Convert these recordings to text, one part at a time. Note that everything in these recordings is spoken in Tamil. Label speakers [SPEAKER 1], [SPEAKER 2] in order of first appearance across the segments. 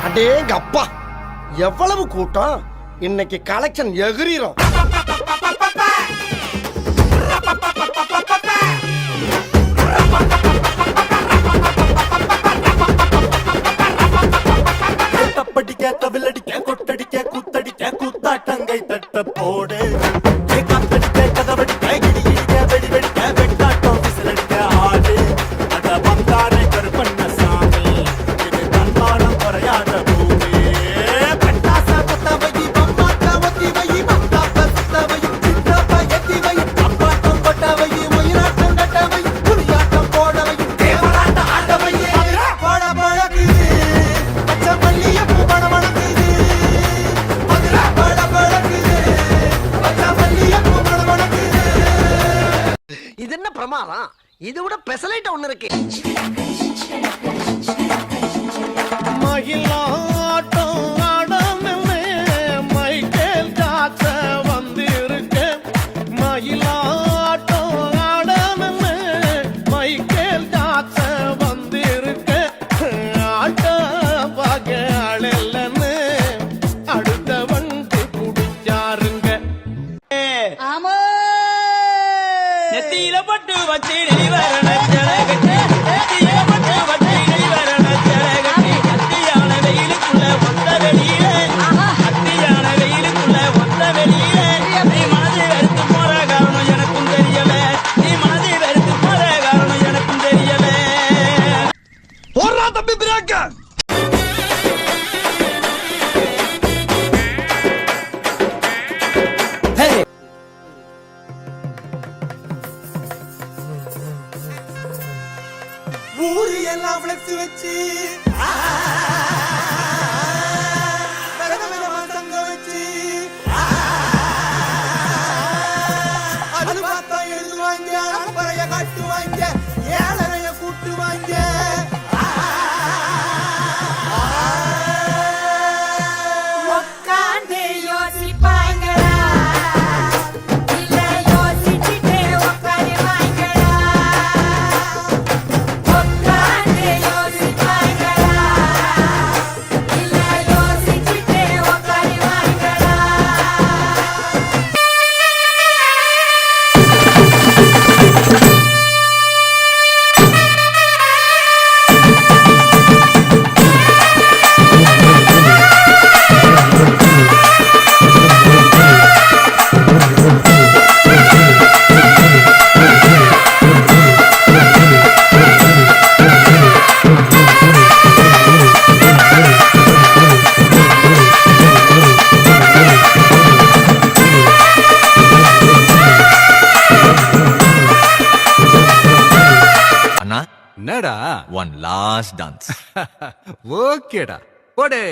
[SPEAKER 1] அடேங்க அப்பா, எவ்வளவு கூட்டம்! இன்னைக்கு கலெக்ஷன் எகிரிரும்.
[SPEAKER 2] படிக்க கவிலடிக்க கொட்டடிக்க கூத்தடிக்க கூத்தாட்டங்கை தட்ட போடு காத்தடிக்க கதவடிக்க இடி இடிக்க வெடி வெடிக்க வெட்டாட்டம் விசிலடிக்க ஆடு அட பந்தாரை கருப்பண்ண சாமி இது தன்மானம் குறையாத பூமி பட்டாச குத்தவை பம்மாக்க ஒத்திவை பந்தாக்க சுத்தவை சித்தப்ப எத்திவை அப்பாட்டம் கொட்டவை மயிராட்டம் கட்டவை புலியாட்டம் போடவை தேவராட்ட ஆட்டவை போட பழகுது பச்சை மல்லிய பூ பட வணங்குது மதுரை பட பழகுது பச்சை மல்லிய பூ பட வணங்குது.
[SPEAKER 1] இது என்ன பிரமாதம்? இது விட பெசலைட் ஒண்ணு இருக்கு.
[SPEAKER 3] மயிலாட்டம் ஆடமெல்ல மைக்கேல் ஜாக்ச வந்திருக்க. மயிலாட்டம் ஆடமெல்ல மைக்கேல் ஜாக்ச வந்திருக்க. ஆட்ட பகலன்னு அடுத்த வந்து குடிச்சாருங்க.
[SPEAKER 4] ஆமா
[SPEAKER 5] நெத்தியில பட்டு வச்சு நெய்வரண ஜலகட்டி நெத்தியில பட்டு வச்சு நெய்வரண ஜலகட்டி அத்தியான வெயிலுக்குள்ள ஒத்த வெளியில அத்தியான வெயிலுக்குள்ள ஒத்த வெளியில நீ மனதை வெறுத்து போற காரணம் எனக்கும் தெரியல நீ மனதை வெறுத்து போற காரணம் எனக்கும் தெரியல
[SPEAKER 1] போடுறா தம்பி பிரேக்க.
[SPEAKER 2] ஊரு எல்லாம் விளக்கு வச்சு தங்க வச்சு அது பார்த்தா எழுதுவாங்க அம்பரைய காட்டுவாங்க ஏழரைய கூட்டுவாங்க
[SPEAKER 4] உக்காந்து யோசிப்பாங்களா இல்ல யோசிச்சுட்டே உக்காருவாங்களா உக்காந்து யோசிப்பாங்களா இல்ல யோசிச்சுட்டே உக்காருவாங்களா
[SPEAKER 6] அண்ணா
[SPEAKER 7] என்னடா
[SPEAKER 6] ஒன் லாஸ்ட் டான்ஸ்
[SPEAKER 7] ஓகேடா போடே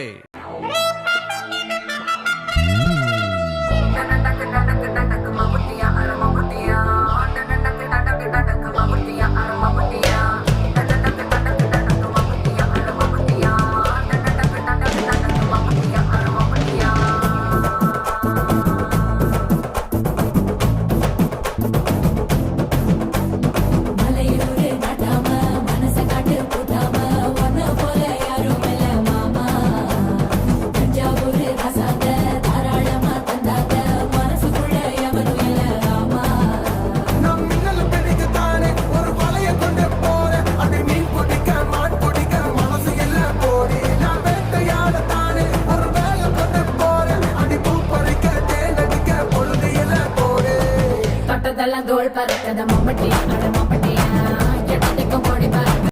[SPEAKER 4] மலையூரு நட்டாம மனச காட்டு கூட்டாம ஒன்ன போல யாரும் இல்ல மாமா தஞ்சாவூர் ரசாங்க தாராளமா தந்தாங்க மனசுக்குள்ள எவனும் இல்ல ஆமா
[SPEAKER 2] நம் மின்னல் பிடிக்கத்தானே ஒரு வலைய கொண்டு போறேன் அதை மீன் பிடிக்க மான் பிடிக்க மனசு எல்லாம் போடி நான் வேட்டையாடத்தானே ஒரு வேலை கொண்டு போறேன் அடி பூ பறிக்க தேன் அடிக்க பொழுது எல்லாம் போடு
[SPEAKER 4] தொட்டதெல்லாம் தோல் பறக்கத மம்மட்டி அட மம்மட்டியா எட்டத்துக்கும் கொடி பறக்க